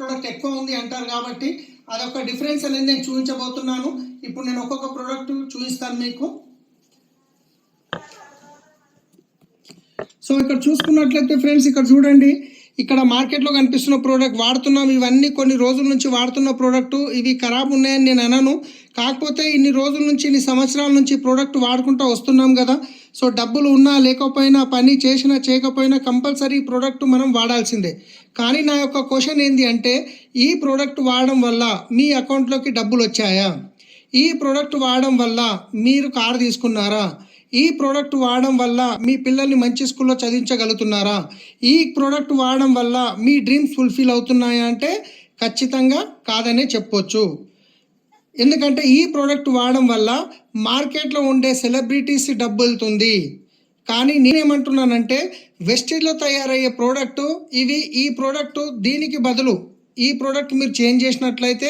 Product ఎక్కువ ఉంది అంటారు కాబట్టి అదొక డిఫరెన్స్ అనేది నేను చూపించబోతున్నాను. ఇప్పుడు నేను ఒక్కొక్క ప్రోడక్ట్ చూపిస్తాను మీకు. సో ఇక్కడ చూసుకున్నట్లయితే ఫ్రెండ్స్, ఇక్కడ చూడండి, ఇక్కడ మార్కెట్లో కనిపిస్తున్న ప్రోడక్ట్ వాడుతున్నాం. ఇవన్నీ కొన్ని రోజుల నుంచి వాడుతున్న ప్రోడక్ట్. ఇవి ఖరాబ్ ఉన్నాయని నేను అనను, కాకపోతే ఇన్ని రోజుల నుంచి ఇన్ని సంవత్సరాల నుంచి ప్రోడక్ట్ వాడుకుంటూ వస్తున్నాం కదా. సో డబ్బులు ఉన్నా లేకపోయినా, పని చేసినా చేయకపోయినా కంపల్సరీ ఈ ప్రోడక్ట్ మనం వాడాల్సిందే. కానీ నా యొక్క క్వశ్చన్ ఏంటి అంటే, ఈ ప్రోడక్ట్ వాడడం వల్ల మీ అకౌంట్లోకి డబ్బులు వచ్చాయా? ఈ ప్రోడక్ట్ వాడడం వల్ల మీరు కారు తీసుకున్నారా? ఈ ప్రోడక్ట్ వాడడం వల్ల మీ పిల్లల్ని మంచి స్కూల్లో చదివించగలుగుతున్నారా? ఈ ప్రోడక్ట్ వాడడం వల్ల మీ డ్రీమ్స్ ఫుల్ఫిల్ అవుతున్నాయా అంటే ఖచ్చితంగా కాదనే చెప్పొచ్చు. ఎందుకంటే ఈ ప్రోడక్ట్ వాడడం వల్ల మార్కెట్లో ఉండే సెలబ్రిటీస్ డబ్బు వెళ్తుంది. కానీ నేనేమంటున్నానంటే, వెస్టేజ్లో తయారయ్యే ప్రోడక్టు ఇవి. ఈ ప్రోడక్టు దీనికి బదులు ఈ ప్రోడక్ట్ మీరు చేంజ్ చేసినట్లయితే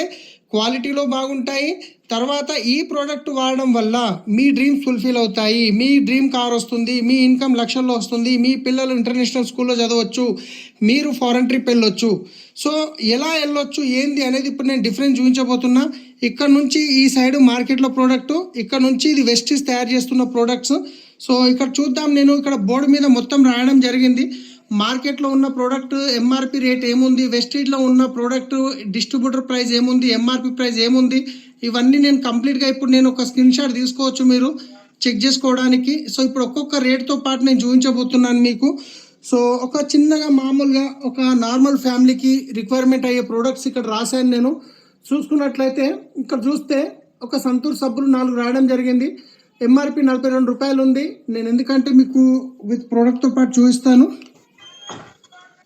క్వాలిటీలో బాగుంటాయి. తర్వాత ఈ ప్రోడక్ట్ వాడడం వల్ల మీ డ్రీమ్స్ ఫుల్ఫిల్ అవుతాయి. మీ డ్రీమ్ కార్ వస్తుంది, మీ ఇన్కమ్ లక్షల్లో వస్తుంది, మీ పిల్లలు ఇంటర్నేషనల్ స్కూల్లో చదవచ్చు, మీరు ఫారెన్ ట్రిప్ వెళ్ళొచ్చు. సో ఎలా వెళ్ళొచ్చు ఏంది అనేది ఇప్పుడు నేను డిఫరెన్స్ చూపించబోతున్నా. ఇక్కడ నుంచి ఈ సైడ్ మార్కెట్లో ప్రోడక్టు, ఇక్కడ నుంచి ఇది వెస్టీస్ తయారు చేస్తున్న ప్రోడక్ట్స్. సో ఇక్కడ చూద్దాం, నేను ఇక్కడ బోర్డు మీద మొత్తం రాయడం జరిగింది. మార్కెట్లో ఉన్న ప్రోడక్ట్ ఎంఆర్పి రేట్ ఏముంది, వెస్టీజ్లో ఉన్న ప్రోడక్ట్ డిస్ట్రిబ్యూటర్ ప్రైస్ ఏముంది, ఎంఆర్పి ప్రైస్ ఏముంది, ఇవన్నీ నేను కంప్లీట్గా ఇప్పుడు నేను ఒక స్క్రీన్ షాట్ తీసుకోవచ్చు మీరు చెక్ చేసుకోవడానికి. సో ఇప్పుడు ఒక్కొక్క రేట్తో పాటు నేను చూపించబోతున్నాను మీకు. సో ఒక చిన్నగా మామూలుగా ఒక నార్మల్ ఫ్యామిలీకి రిక్వైర్మెంట్ అయ్యే ప్రోడక్ట్స్ ఇక్కడ రాశాను నేను. చూసుకున్నట్లయితే ఇక్కడ చూస్తే ఒక సంతూర్ సబ్బులు 4 రాయడం జరిగింది. ఎంఆర్పి 42 రూపాయలు ఉంది. నేను ఎందుకంటే మీకు విత్ ప్రోడక్ట్తో పాటు చూపిస్తాను.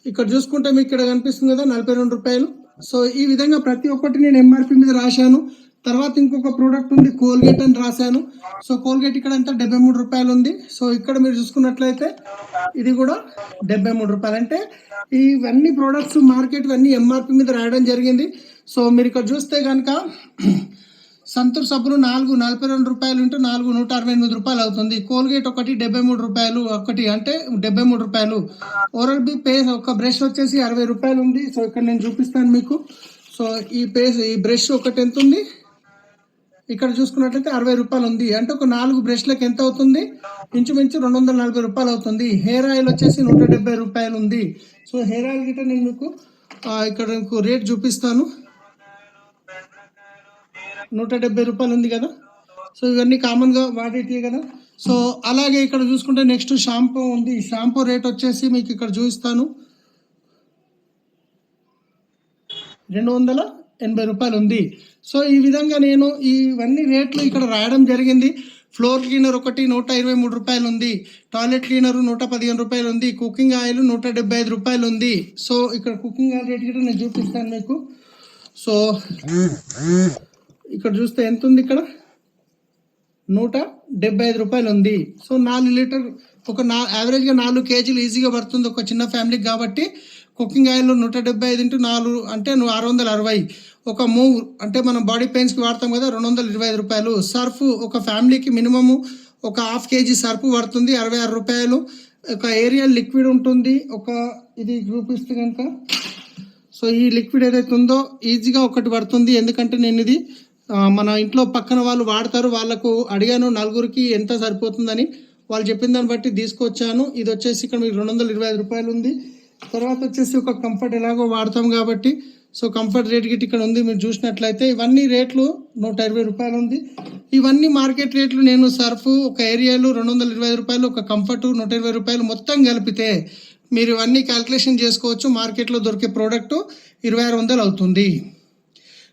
ఇక్కడ చూసుకుంటే మీకు ఇక్కడ కనిపిస్తుంది కదా 42 రూపాయలు. సో ఈ విధంగా ప్రతి ఒక్కటి నేను ఎంఆర్పి మీద రాశాను. తర్వాత ఇంకొక ప్రోడక్ట్ ఉంది కోల్గేట్ అని రాశాను. సో కోల్గేట్ ఇక్కడ ఎంత 73 రూపాయలు ఉంది. సో ఇక్కడ మీరు చూసుకున్నట్లయితే ఇది కూడా 73 రూపాయలు. అంటే ఇవన్నీ ప్రోడక్ట్స్ మార్కెట్ ఇవన్నీ ఎంఆర్పి మీద రాయడం జరిగింది. సో మీరు ఇక్కడ చూస్తే కనుక సంతూర్ సబ్బులు 4 42 రూపాయలు ఇంటూ 4 168 రూపాయలు అవుతుంది. కోల్గేట్ ఒకటి 73 రూపాయలు, ఒకటి అంటే 73 రూపాయలు. ఓరల్ బి పేస్ట్ ఒక బ్రష్ వచ్చేసి 60 రూపాయలు ఉంది. సో ఇక్కడ నేను చూపిస్తాను మీకు. సో ఈ బ్రష్ ఒకటి ఎంత ఉంది, ఇక్కడ చూసుకున్నట్లయితే 60 రూపాయలు ఉంది. అంటే ఒక 4 బ్రష్లకు ఎంత అవుతుంది, ఇంచుమించు 240 రూపాయలు అవుతుంది. హెయిర్ ఆయిల్ వచ్చేసి 170 రూపాయలు ఉంది. సో హెయిర్ ఆయిల్ గిట్ట నేను మీకు ఇక్కడ మీకు రేట్ చూపిస్తాను. 170 రూపాయలు ఉంది కదా. సో ఇవన్నీ కామన్గా వాడేటివి కదా. సో అలాగే ఇక్కడ చూసుకుంటే నెక్స్ట్ షాంపూ ఉంది. షాంపూ రేట్ వచ్చేసి మీకు ఇక్కడ చూపిస్తాను, 280 రూపాయలు ఉంది. సో ఈ విధంగా నేను ఇవన్నీ రేట్లు ఇక్కడ రాయడం జరిగింది. ఫ్లోర్ క్లీనర్ ఒకటి 123 రూపాయలు ఉంది. టాయిలెట్ క్లీనర్ 115 రూపాయలు ఉంది. కుకింగ్ ఆయిల్ 175 రూపాయలు ఉంది. సో ఇక్కడ కుకింగ్ ఆయిల్ రేట్ కూడా నేను చూపిస్తాను మీకు. సో ఇక్కడ చూస్తే ఎంత ఉంది, ఇక్కడ 175 రూపాయలు ఉంది. సో 4 లీటర్ ఒక యావరేజ్గా 4 కేజీలు ఈజీగా పడుతుంది ఒక చిన్న ఫ్యామిలీకి. కాబట్టి కుకింగ్ ఆయిల్ 175 ఇంటూ 4 అంటే 660. ఒక మూవ్ అంటే మనం బాడీ పెయిన్స్కి వాడతాం కదా, 225 రూపాయలు. సర్ఫ్ ఒక ఫ్యామిలీకి మినిమము ఒక 1/2 కేజీ సర్ఫ్ పడుతుంది, 66 రూపాయలు. ఒక ఏరియల్ లిక్విడ్ ఉంటుంది, ఒక ఇది చూపిస్తే కనుక. సో ఈ లిక్విడ్ ఏదైతే ఉందో ఈజీగా ఒకటి పడుతుంది. ఎందుకంటే నేను ఇది మన ఇంట్లో పక్కన వాళ్ళు వాడతారు, వాళ్ళకు అడిగాను 4గురికి ఎంత సరిపోతుందని. వాళ్ళు చెప్పిన దాన్ని బట్టి తీసుకొచ్చాను. ఇది వచ్చేసి ఇక్కడ మీకు 225 రూపాయలు ఉంది. తర్వాత వచ్చేసి ఒక కంఫర్ట్ ఎలాగో వాడతాం కాబట్టి సో కంఫర్ట్ రేట్ గిట్ ఇక్కడ ఉంది. మీరు చూసినట్లయితే ఇవన్నీ రేట్లు 120 రూపాయలు ఉంది. ఇవన్నీ మార్కెట్ రేట్లు. నేను సర్ఫ్ ఒక ఏరియాలు 225 రూపాయలు, ఒక కంఫర్ట్ 120 రూపాయలు, మొత్తం కలిపితే మీరు ఇవన్నీ క్యాల్కులేషన్ చేసుకోవచ్చు. మార్కెట్లో దొరికే ప్రోడక్ట్ 2600 అవుతుంది.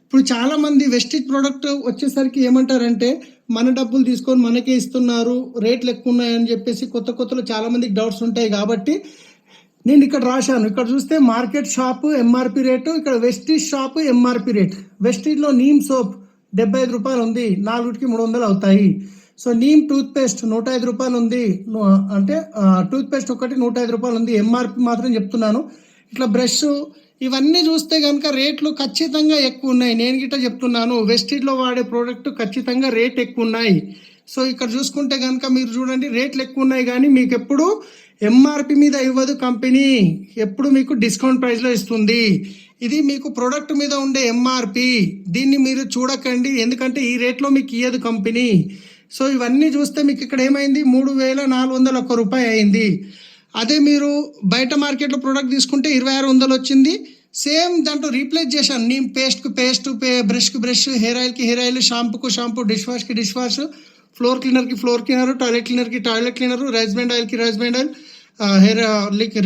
ఇప్పుడు చాలామంది వెస్టేజ్ ప్రోడక్ట్ వచ్చేసరికి ఏమంటారంటే, మన డబ్బులు తీసుకొని మనకే ఇస్తున్నారు, రేట్లు ఎక్కువ ఉన్నాయని చెప్పేసి కొత్తలో చాలామందికి డౌట్స్ ఉంటాయి. కాబట్టి నేను ఇక్కడ రాశాను. ఇక్కడ చూస్తే మార్కెట్ షాపు ఎంఆర్పి రేటు, ఇక్కడ వెస్టీజ్ షాపు ఎంఆర్పి రేట్. వెస్టీజ్లో నీమ్ సోప్ 75 రూపాయలు ఉంది, 4కి 300 అవుతాయి. సో నీమ్ టూత్పేస్ట్ 105 రూపాయలు ఉంది. అంటే టూత్పేస్ట్ ఒకటి 105 రూపాయలు ఉంది. ఎంఆర్పి మాత్రం చెప్తున్నాను. ఇట్లా బ్రష్ ఇవన్నీ చూస్తే కనుక రేట్లు ఖచ్చితంగా ఎక్కువ ఉన్నాయి. నేను గిట్ట చెప్తున్నాను, వెస్టీజ్లో వాడే ప్రోడక్ట్ ఖచ్చితంగా రేట్ ఎక్కువ ఉన్నాయి. సో ఇక్కడ చూసుకుంటే కనుక మీరు చూడండి, రేట్లు ఎక్కువ ఉన్నాయి కానీ మీకు ఎప్పుడు ఎంఆర్పి మీద ఇవ్వదు కంపెనీ, ఎప్పుడు మీకు డిస్కౌంట్ ప్రైస్లో ఇస్తుంది. ఇది మీకు ప్రోడక్ట్ మీద ఉండే ఎంఆర్పి. దీన్ని మీరు చూడకండి, ఎందుకంటే ఈ రేట్లో మీకు ఇయ్యదు కంపెనీ. సో ఇవన్నీ చూస్తే మీకు ఇక్కడ ఏమైంది, 3,401 రూపాయి అయింది. అదే మీరు బయట మార్కెట్లో ప్రోడక్ట్ తీసుకుంటే 2,600 వచ్చింది. సేమ్ దాంట్లో రీప్లేస్ చేశాను. నీమ్ పేస్ట్కు పేస్ట్, బ్రష్కి బ్రష్, హెయిర్ ఆయిల్కి హెయిర్ ఆయిల్, షాంపూకు షాంపూ, డిష్ వాష్కి డిష్ వాష్, ఫ్లోర్ క్లీనర్కి ఫ్లోర్ క్లీనర్, టాయిలెట్ క్లీనర్కి టాయిలెట్ క్లీనర్, రైస్ బ్యాండ్ ఆయిల్కి రైస్ బ్యాండ్ ఆయిల్, హెయిర్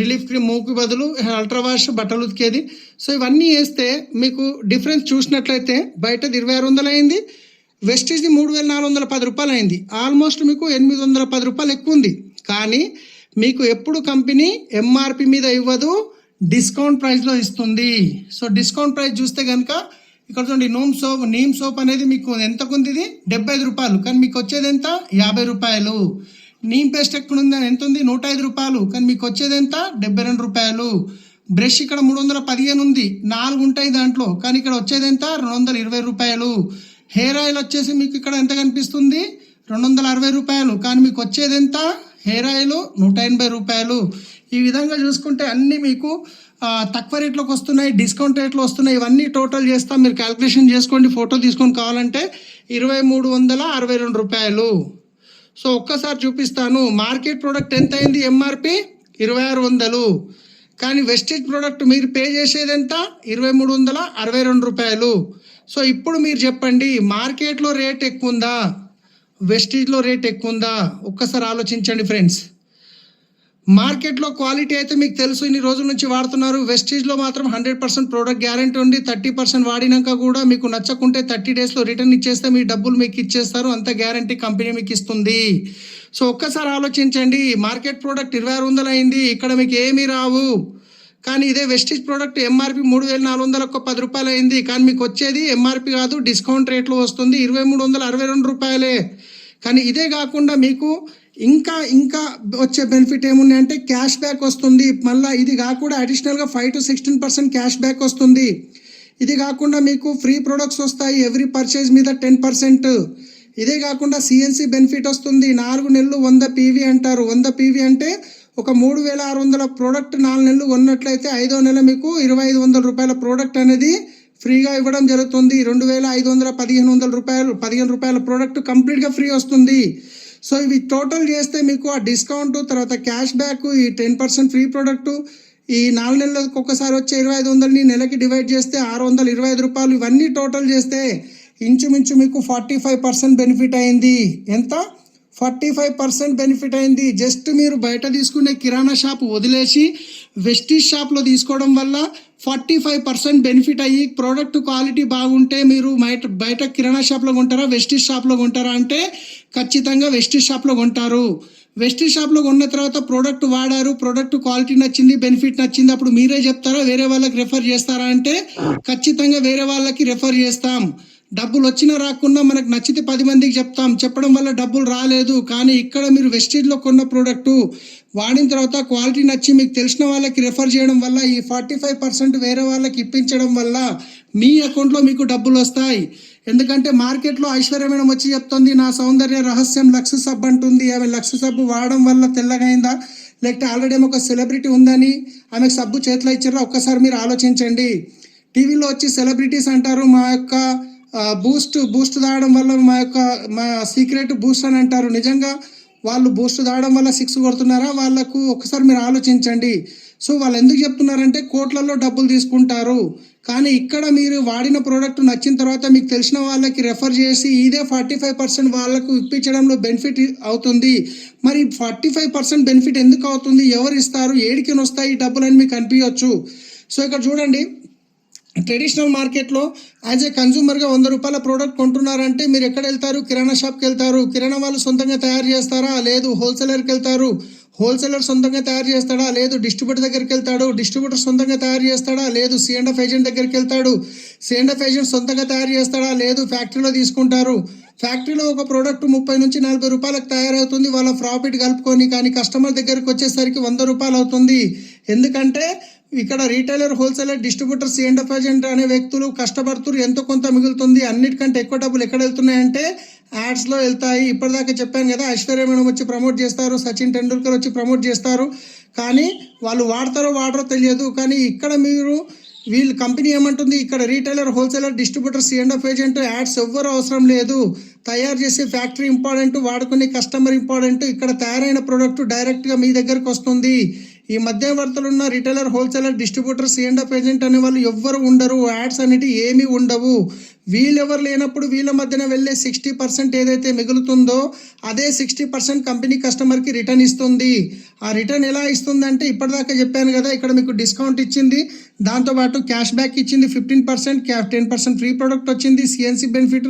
రిలీఫ్ క్రీమ్ మూవ్కి బదులు అల్ట్రా వాష్, బట్టలు ఉతికేది. సో ఇవన్నీ వేస్తే మీకు డిఫరెన్స్ చూసినట్లయితే బయటది 2,600 అయింది, వెస్టీజ్ది 3,410 రూపాయలు అయింది. ఆల్మోస్ట్ మీకు 810 రూపాయలు ఎక్కువ ఉంది. కానీ మీకు ఎప్పుడు కంపెనీ ఎంఆర్పి మీద ఇవ్వదు, డిస్కౌంట్ ప్రైస్లో ఇస్తుంది. సో డిస్కౌంట్ ప్రైస్ చూస్తే కనుక ఇక్కడ చూడండి, నీమ్ సోప్ అనేది మీకు ఎంతకు ఉంది, ఇది 75 రూపాయలు, కానీ మీకు వచ్చేది ఎంత, 50 రూపాయలు. నీమ్ పేస్ట్ ఎక్కడ ఉంది, ఎంత ఉంది, 105 రూపాయలు, కానీ మీకు వచ్చేది ఎంత, 72 రూపాయలు. బ్రష్ ఇక్కడ 315 ఉంది, 4 ఉంటాయి దాంట్లో, కానీ ఇక్కడ వచ్చేది ఎంత, 220 రూపాయలు. హెయిర్ ఆయిల్ వచ్చేసి మీకు ఇక్కడ ఎంత కనిపిస్తుంది, 260 రూపాయలు, కానీ మీకు వచ్చేది ఎంత, హెయిర్ ఆయిల్ 180 రూపాయలు. ఈ విధంగా చూసుకుంటే అన్నీ మీకు తక్కువ రేట్లోకి వస్తున్నాయి, డిస్కౌంట్ రేట్లో వస్తున్నాయి. ఇవన్నీ టోటల్ చేస్తాం, మీరు క్యాల్కులేషన్ చేసుకోండి, ఫోటో తీసుకొని కావాలంటే 2,362 రూపాయలు. సో ఒక్కసారి చూపిస్తాను. మార్కెట్ ప్రోడక్ట్ ఎంత అయింది, ఎంఆర్పి 2,600, కానీ వెస్టేజ్ ప్రోడక్ట్ మీరు పే చేసేది ఎంత, 2,362 రూపాయలు. సో ఇప్పుడు మీరు చెప్పండి, మార్కెట్లో రేట్ ఎక్కువ ఉందా, వెస్టేజ్లో రేట్ ఎక్కువ ఉందా? ఒక్కసారి ఆలోచించండి ఫ్రెండ్స్. మార్కెట్లో క్వాలిటీ అయితే మీకు తెలుసు, ఇన్ని రోజుల నుంచి వాడుతున్నారు. వెస్టేజ్లో మాత్రం 100% ప్రోడక్ట్ గ్యారంటీ ఉంది. 30% వాడినాక కూడా మీకు నచ్చకుంటే 30 డేస్లో రిటర్న్ ఇచ్చేస్తే మీ డబ్బులు మీకు ఇచ్చేస్తారు, అంత గ్యారంటీ కంపెనీ మీకు ఇస్తుంది. సో ఒక్కసారి ఆలోచించండి, మార్కెట్ ప్రోడక్ట్ 2,600 అయింది, ఇక్కడ మీకు ఏమీ రావు. కానీ ఇదే వెస్టేజ్ ప్రోడక్ట్ ఎంఆర్పి 3,410 రూపాయలు అయింది, కానీ మీకు వచ్చేది ఎంఆర్పి కాదు, డిస్కౌంట్ రేట్లో వస్తుంది, 2,362 రూపాయలే. కానీ ఇదే కాకుండా మీకు ఇంకా వచ్చే బెనిఫిట్ ఏమున్నాయంటే క్యాష్ బ్యాక్ వస్తుంది. మళ్ళీ ఇది కాకుండా అడిషనల్గా 5 to 16% క్యాష్ బ్యాక్ వస్తుంది. ఇది కాకుండా మీకు ఫ్రీ ప్రొడక్ట్స్ వస్తాయి, ఎవ్రీ పర్చేజ్ మీద 10%. ఇదే కాకుండా సిఎన్సి బెనిఫిట్ వస్తుంది. 4 నెలలు 100 పీవీ అంటారు. 100 పీవీ అంటే ఒక 3,600 ప్రోడక్ట్ 4 నెలలు కొన్నట్లయితే 5వ నెల మీకు 2,500 రూపాయల ప్రోడక్ట్ అనేది ఫ్రీగా ఇవ్వడం జరుగుతుంది. 2,500 1,500 రూపాయలు 15 రూపాయల ప్రోడక్ట్ కంప్లీట్గా ఫ్రీ వస్తుంది. సో ఇవి టోటల్ చేస్తే మీకు ఆ డిస్కౌంట్, తర్వాత క్యాష్ బ్యాక్, ఈ 10% ఫ్రీ ప్రోడక్ట్, ఈ 4 నెలలకు ఒకసారి వచ్చే 2,500ని నెలకి డివైడ్ చేస్తే 625 రూపాయలు, ఇవన్నీ టోటల్ చేస్తే ఇంచుమించు మీకు 45% బెనిఫిట్ అయింది. ఎంత, 45% బెనిఫిట్ అయింది. జస్ట్ మీరు బయట తీసుకునే కిరాణా షాప్ వదిలేసి వెస్టీజ్ షాప్లో తీసుకోవడం వల్ల 45% బెనిఫిట్ అయ్యి, ప్రోడక్ట్ క్వాలిటీ బాగుంటే మీరు బయట కిరాణా షాప్లో కొంటారా, వెస్టీజ్ షాప్లో కొంటారా అంటే ఖచ్చితంగా వెస్టీజ్ షాప్లో కొంటారు. వెస్టీజ్ షాప్లో కొన్న తర్వాత ప్రోడక్ట్ వాడారు, ప్రోడక్ట్ క్వాలిటీ నచ్చింది, బెనిఫిట్ నచ్చింది, అప్పుడు మీరే చెప్తారా వేరే వాళ్ళకి రెఫర్ చేస్తారా అంటే ఖచ్చితంగా వేరే వాళ్ళకి రెఫర్ చేస్తాం. డబ్బులు వచ్చినా రాకున్నా మనకు నచ్చితే 10 మందికి చెప్తాం, చెప్పడం వల్ల డబ్బులు రాలేదు. కానీ ఇక్కడ మీరు వెస్టేజ్లో కొన్న ప్రోడక్టు వాడిన తర్వాత క్వాలిటీ నచ్చి మీకు తెలిసిన వాళ్ళకి రెఫర్ చేయడం వల్ల ఈ 45% వేరే వాళ్ళకి ఇప్పించడం వల్ల మీ అకౌంట్లో మీకు డబ్బులు వస్తాయి. ఎందుకంటే మార్కెట్లో ఐశ్వర్య మేడం వచ్చి చెప్తుంది, నా సౌందర్య రహస్యం లక్స్ సబ్ అంటుంది. ఆమె లక్స్ సబ్బు వాడడం వల్ల తెల్లగైందా, లేకపోతే ఆల్రెడీ ఒక సెలబ్రిటీ ఉందని ఆమెకు సబ్బు చేతిలో ఇచ్చారా? ఒక్కసారి మీరు ఆలోచించండి. టీవీలో వచ్చి సెలబ్రిటీస్ అంటారు మా యొక్క బూస్ట్ తాగడం వల్ల మా సీక్రెట్ బూస్ట్ అని అంటారు. నిజంగా వాళ్ళు బూస్ట్ తాగడం వల్ల 6 కొడుతున్నారా? వాళ్ళకు ఒకసారి మీరు ఆలోచించండి. సో వాళ్ళు ఎందుకు చెప్తున్నారంటే కోట్లలో డబ్బులు తీసుకుంటారు. కానీ ఇక్కడ మీరు వాడిన ప్రోడక్ట్ నచ్చిన తర్వాత మీకు తెలిసిన వాళ్ళకి రెఫర్ చేసి ఇదే 45% వాళ్ళకు ఇప్పించడంలో బెనిఫిట్ అవుతుంది. మరి 45% బెనిఫిట్ ఎందుకు అవుతుంది, ఎవరు ఇస్తారు, ఏడికి వస్తాయి ఈ డబ్బులు అని మీకు అనిపించవచ్చు. సో ఇక్కడ చూడండి, ట్రెడిషనల్ మార్కెట్లో యాజ్ ఏ కన్జ్యూమర్గా 100 రూపాయల ప్రోడక్ట్ కొంటున్నారంటే మీరు ఎక్కడ వెళ్తారు, కిరాణా షాప్కి వెళ్తారు. కిరాణా వాళ్ళు సొంతంగా తయారు చేస్తారా? లేదు. హోల్సేలర్కి వెళ్తారు. హోల్సేలర్ సొంతంగా తయారు చేస్తాడా? లేదు. డిస్ట్రిబ్యూటర్ దగ్గరికి వెళ్తాడు. డిస్ట్రిబ్యూటర్ సొంతంగా తయారు చేస్తాడా? లేదు. C&F ఏజెంట్ దగ్గరికి వెళ్తాడు. C&F ఏజెంట్ సొంతంగా తయారు చేస్తాడా? లేదు. ఫ్యాక్టరీలో తీసుకుంటారు. ఫ్యాక్టరీలో ఒక ప్రోడక్ట్ 30 నుంచి 40 రూపాయలకు తయారవుతుంది వాళ్ళ ప్రాఫిట్ కలుపుకొని. కానీ కస్టమర్ దగ్గరికి వచ్చేసరికి 100 రూపాయలు అవుతుంది. ఎందుకంటే ఇక్కడ retailer, wholesaler, distributor, C&F agent అనే వ్యక్తులు కష్టపడుతున్నారు, ఎంతో కొంత మిగులుతుంది. అన్నిటికంటే ఎక్కువ డబ్బులు ఎక్కడ వెళ్తున్నాయంటే యాడ్స్లో వెళ్తాయి. ఇప్పటిదాకా చెప్పాను కదా, ఐశ్వర్య మేడం వచ్చి ప్రమోట్ చేస్తారు, సచిన్ టెండూల్కర్ వచ్చి ప్రమోట్ చేస్తారు. కానీ వాళ్ళు వాడతారో వాడరో తెలియదు. కానీ ఇక్కడ మీరు వీళ్ళు కంపెనీ ఏమంటుంది, ఇక్కడ retailer, wholesaler, distributor, C&F agent, ads ఎవ్వరు అవసరం లేదు. తయారు చేసే ఫ్యాక్టరీ ఇంపార్టెంట్, వాడుకునే కస్టమర్ ఇంపార్టెంట్. ఇక్కడ తయారైన ప్రోడక్ట్ డైరెక్ట్గా మీ దగ్గరకు వస్తుంది. ఈ మధ్యవర్తులు ఉన్న retailer, wholesaler, distributor, C&F agent అనే వాళ్ళు ఎవ్వరు ఉండరు. యాడ్స్ అనేవి ఏమీ ఉండవు. వీళ్ళెవరు లేనప్పుడు వీళ్ళ మధ్యన వెళ్ళే 60% ఏదైతే మిగులుతుందో అదే 60% కంపెనీ కస్టమర్కి రిటర్న్ ఇస్తుంది. ఆ రిటర్న్ ఎలా ఇస్తుందంటే ఇప్పటిదాకా చెప్పాను కదా, ఇక్కడ మీకు డిస్కౌంట్ ఇచ్చింది, దాంతోపాటు క్యాష్ బ్యాక్ ఇచ్చింది 15%, 10% ఫ్రీ ప్రోడక్ట్ వచ్చింది, CNC బెనిఫిట్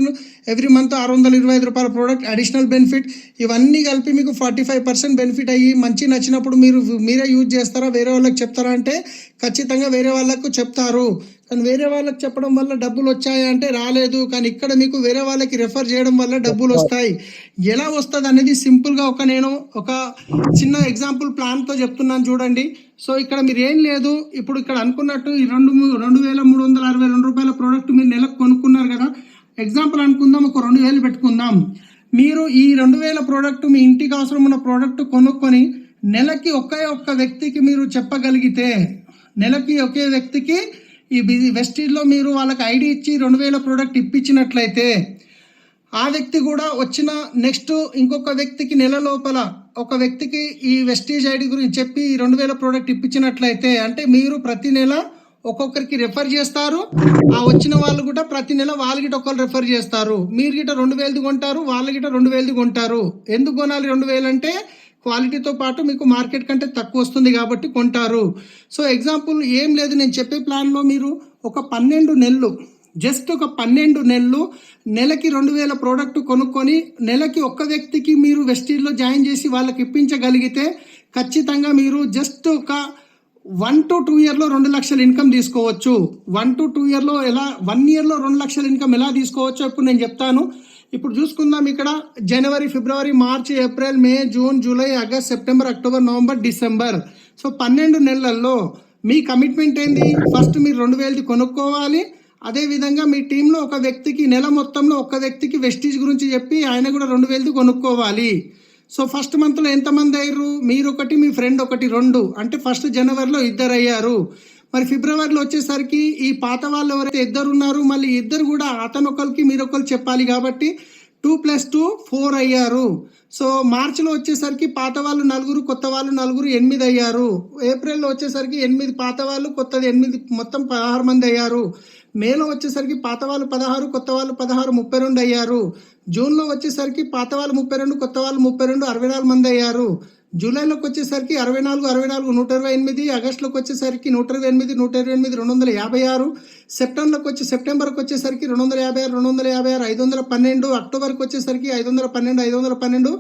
ఎవ్రీ మంత్ 625 రూపాయల ప్రోడక్ట్ అడిషనల్ బెనిఫిట్, ఇవన్నీ కలిపి మీకు 45% బెనిఫిట్ అయ్యి మంచి నచ్చినప్పుడు మీరే యూజ్ చేస్తారా, వేరే వాళ్ళకి చెప్తారా అంటే ఖచ్చితంగా వేరే వాళ్ళకు చెప్తారు. కానీ వేరే వాళ్ళకి చెప్పడం వల్ల డబ్బులు వచ్చాయా అంటే రాలేదు. కానీ ఇక్కడ మీకు వేరే వాళ్ళకి రెఫర్ చేయడం వల్ల డబ్బులు వస్తాయి. ఎలా వస్తుంది అనేది సింపుల్గా నేను ఒక చిన్న ఎగ్జాంపుల్ ప్లాన్తో చెప్తున్నాను చూడండి. సో ఇక్కడ మీరు ఏం లేదు, ఇప్పుడు ఇక్కడ అనుకున్నట్టు ఈ 2362 రూపాయల ప్రోడక్ట్ మీరు నెలకు కొనుక్కున్నారు కదా, ఎగ్జాంపుల్ అనుకుందాం, ఒక 2000 పెట్టుకుందాం. మీరు ఈ 2000 ప్రోడక్ట్ మీ ఇంటికి అవసరం ఉన్న ప్రోడక్ట్ కొనుక్కొని నెలకి ఒక్క వ్యక్తికి మీరు చెప్పగలిగితే, నెలకి ఒకే వ్యక్తికి ఈ వెస్టీజ్లో మీరు వాళ్ళకి ఐడి ఇచ్చి 2000 ప్రోడక్ట్ ఇప్పించినట్లయితే ఆ వ్యక్తి కూడా వచ్చిన నెక్స్ట్ ఇంకొక వ్యక్తికి నెల లోపల ఒక వ్యక్తికి ఈ వెస్టీజ్ ఐడి గురించి చెప్పి 2000 ప్రోడక్ట్ ఇప్పించినట్లయితే, అంటే మీరు ప్రతి నెల ఒక్కొక్కరికి రెఫర్ చేస్తారు. ఆ వచ్చిన వాళ్ళు కూడా ప్రతి నెల వాళ్ళ గిట ఒకరు రెఫర్ చేస్తారు. మీరు గిట 2000 కొంటారు, వాళ్ళ గిట 2000 కొంటారు. ఎందుకు కొనాలి 2000 అంటే క్వాలిటీతో పాటు మీకు మార్కెట్ కంటే తక్కువ వస్తుంది కాబట్టి కొంటారు. సో ఎగ్జాంపుల్ ఏం లేదు, నేను చెప్పే ప్లాన్లో మీరు ఒక 12 నెలలు, జస్ట్ ఒక 12 నెలలు నెలకి 2000 ప్రోడక్ట్ కొనుక్కొని నెలకి ఒక్క వ్యక్తికి మీరు వెస్టీజ్లో జాయిన్ చేసి వాళ్ళకి ఇప్పించగలిగితే ఖచ్చితంగా మీరు జస్ట్ ఒక 1 to 2 ఇయర్లో 2 లక్షల ఇన్కమ్ తీసుకోవచ్చు. 1 to 2 ఇయర్లో ఎలా, 1 ఇయర్లో 2 లక్షల ఇన్కమ్ ఎలా తీసుకోవచ్చో ఇప్పుడు నేను చెప్తాను. ఇప్పుడు చూసుకుందాం, ఇక్కడ జనవరి, ఫిబ్రవరి, మార్చి, April, May, June, July, August, September, October, November, December. So 12 నెలల్లో మీ కమిట్మెంట్ ఏంది, ఫస్ట్ మీరు 2000 కొనుక్కోవాలి. అదేవిధంగా మీ టీంలో ఒక వ్యక్తికి నెల మొత్తంలో ఒక వ్యక్తికి వెస్టీజ్ గురించి చెప్పి ఆయన కూడా 2000 కొనుక్కోవాలి. సో ఫస్ట్ మంత్లో ఎంతమంది అయ్యారు, మీరు ఒకటి, మీ ఫ్రెండ్ ఒకటి, 2, అంటే ఫస్ట్ జనవరిలో 2 అయ్యారు. మరి ఫిబ్రవరిలో వచ్చేసరికి ఈ పాత వాళ్ళు ఎవరైతే 2 ఉన్నారు, మళ్ళీ 2 కూడా అతను ఒకరికి మీరు ఒకరు చెప్పాలి కాబట్టి 2 + 2 4 అయ్యారు. సో మార్చిలో వచ్చేసరికి పాత వాళ్ళు 4, కొత్త వాళ్ళు 4, 8 అయ్యారు. ఏప్రిల్లో వచ్చేసరికి 8 పాత వాళ్ళు, కొత్తది 8, మొత్తం 16 మంది అయ్యారు. మేలో వచ్చేసరికి పాత వాళ్ళు 16, కొత్త వాళ్ళు 16, 32 అయ్యారు. జూన్లో వచ్చేసరికి పాత వాళ్ళు 32, కొత్త వాళ్ళు 32, 64 మంది అయ్యారు. జూలైలోకి వచ్చేసరికి 64, 64, 128. ఆగస్టులోకి వచ్చేసరికి 128, 256. సెప్టెంబర్కి వచ్చేసరికి 256, 512. అక్టోబర్కి వచ్చేసరికి 512.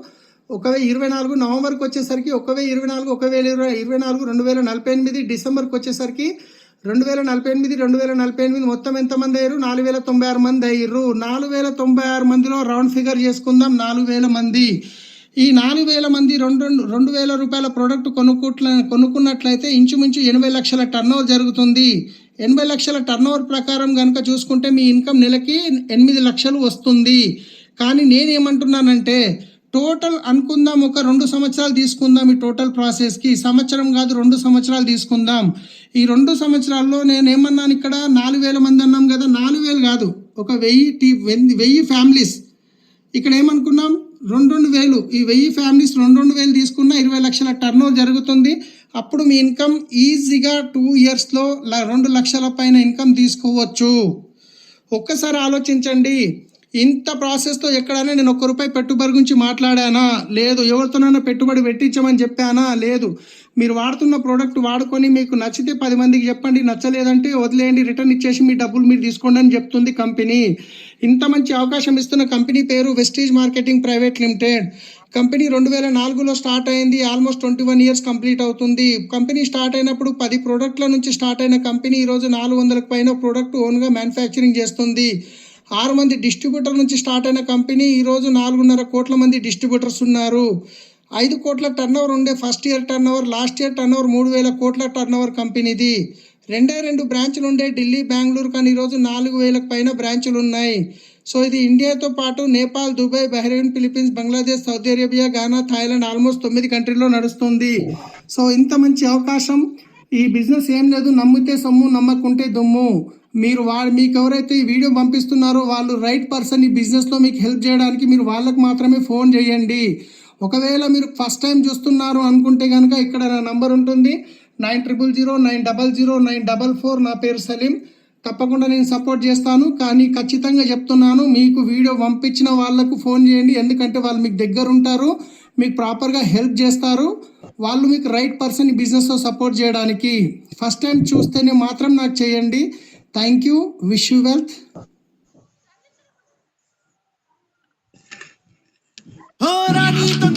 1024. నవంబర్కి వచ్చేసరికి 1024, 1024, 2048. డిసెంబర్కి వచ్చేసరికి 2048. మొత్తం ఎంతమంది అయ్యారు, 4096 మంది అయ్యారు. 4096 మందిలో రౌండ్ ఫిగర్ చేసుకుందాం, 4000 మంది. ఈ 4000 మంది 2000 రూపాయల ప్రోడక్ట్ కొనుక్కున్నట్లయితే ఇంచుమించు 80 లక్షల టర్నోవర్ జరుగుతుంది. 80 లక్షల టర్నోవర్ ప్రకారం కనుక చూసుకుంటే మీ ఇన్కమ్ నెలకి 8 లక్షలు వస్తుంది. కానీ నేనేమంటున్నానంటే టోటల్ అనుకుందాం, ఒక 2 సంవత్సరాలు తీసుకుందాం ఈ టోటల్ ప్రాసెస్కి. సంవత్సరం కాదు, 2 సంవత్సరాలు తీసుకుందాం. ఈ 2 సంవత్సరాల్లో నేను ఏమన్నాను, ఇక్కడ 4000 మంది అన్నాం కదా, 4000 కాదు, ఒక 1000 ఫ్యామిలీస్. ఇక్కడ ఏమనుకున్నాం, 2000. ఈ 1000 ఫ్యామిలీస్ 2000 తీసుకున్న 20 లక్షల టర్నోవర్ జరుగుతుంది. అప్పుడు మీ ఇన్కమ్ ఈజీగా 2 ఇయర్స్లో 2 లక్షల పైన ఇన్కమ్ తీసుకోవచ్చు. ఒక్కసారి ఆలోచించండి, ఇంత ప్రాసెస్తో ఎక్కడైనా నేను ₹1 పెట్టుబడి గురించి మాట్లాడానా? లేదు. ఎవరితోనైనా పెట్టుబడి పెట్టించమని చెప్పానా? లేదు. మీరు వాడుతున్న ప్రోడక్ట్ వాడుకొని మీకు నచ్చితే 10 మందికి చెప్పండి, నచ్చలేదంటే వదిలేయండి, రిటర్న్ ఇచ్చేసి మీ డబ్బులు మీరు తీసుకోండి అని చెప్తుంది కంపెనీ. ఇంత మంచి అవకాశం ఇస్తున్న కంపెనీ పేరు Vestige marketing private limited. Company 2004లో స్టార్ట్ అయింది. ఆల్మోస్ట్ 21 ఇయర్స్ కంప్లీట్ అవుతుంది. కంపెనీ స్టార్ట్ అయినప్పుడు 10 ప్రోడక్ట్ల నుంచి స్టార్ట్ అయిన కంపెనీ ఈరోజు 400కు పైన ప్రోడక్ట్ ఓన్గా మ్యానుఫ్యాక్చరింగ్ చేస్తుంది. 6 మంది డిస్ట్రిబ్యూటర్ నుంచి స్టార్ట్ అయిన కంపెనీ ఈరోజు 4.5 కోట్ల మంది డిస్ట్రిబ్యూటర్స్ ఉన్నారు. 5 కోట్ల టర్నోవర్ ఉండే first year turnover, last year turnover 3000 కోట్ల టర్నోవర్ కంపెనీది. 2 బ్రాంచులు ఉండే ఢిల్లీ, బెంగళూరు, కానీ ఈరోజు 4000కు పైన బ్రాంచులు ఉన్నాయి. సో ఇది ఇండియాతో పాటు Nepal, Dubai, Bahrain, Philippines, Bangladesh, Saudi Arabia, Ghana, Thailand, almost 9 కంట్రీలో నడుస్తుంది. సో ఇంత మంచి అవకాశం ఈ బిజినెస్ ఏం లేదు, నమ్మితే సొమ్ము నమ్మకుంటే దుమ్ము. మీరు మీకు ఎవరైతే ఈ వీడియో పంపిస్తున్నారో వాళ్ళు రైట్ పర్సన్ ఈ బిజినెస్లో మీకు హెల్ప్ చేయడానికి. మీరు వాళ్ళకి మాత్రమే ఫోన్ చేయండి. ఒకవేళ మీరు ఫస్ట్ టైం చూస్తున్నారు అనుకుంటే కనుక ఇక్కడ నా నంబర్ ఉంటుంది 9009000944. నా పేరు సలీం. తప్పకుండా నేను సపోర్ట్ చేస్తాను. కానీ ఖచ్చితంగా చెప్తున్నాను, మీకు వీడియో పంపించిన వాళ్ళకు ఫోన్ చేయండి. ఎందుకంటే వాళ్ళు మీకు దగ్గర ఉంటారు, మీకు ప్రాపర్గా హెల్ప్ చేస్తారు. వాళ్ళు మీకు రైట్ పర్సన్ ఈ బిజినెస్లో సపోర్ట్ చేయడానికి. ఫస్ట్ టైం చూస్తేనే మాత్రం నాకు చేయండి. Thank you. Wish you wealth.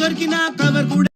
దొరికిన కవర్ కూడా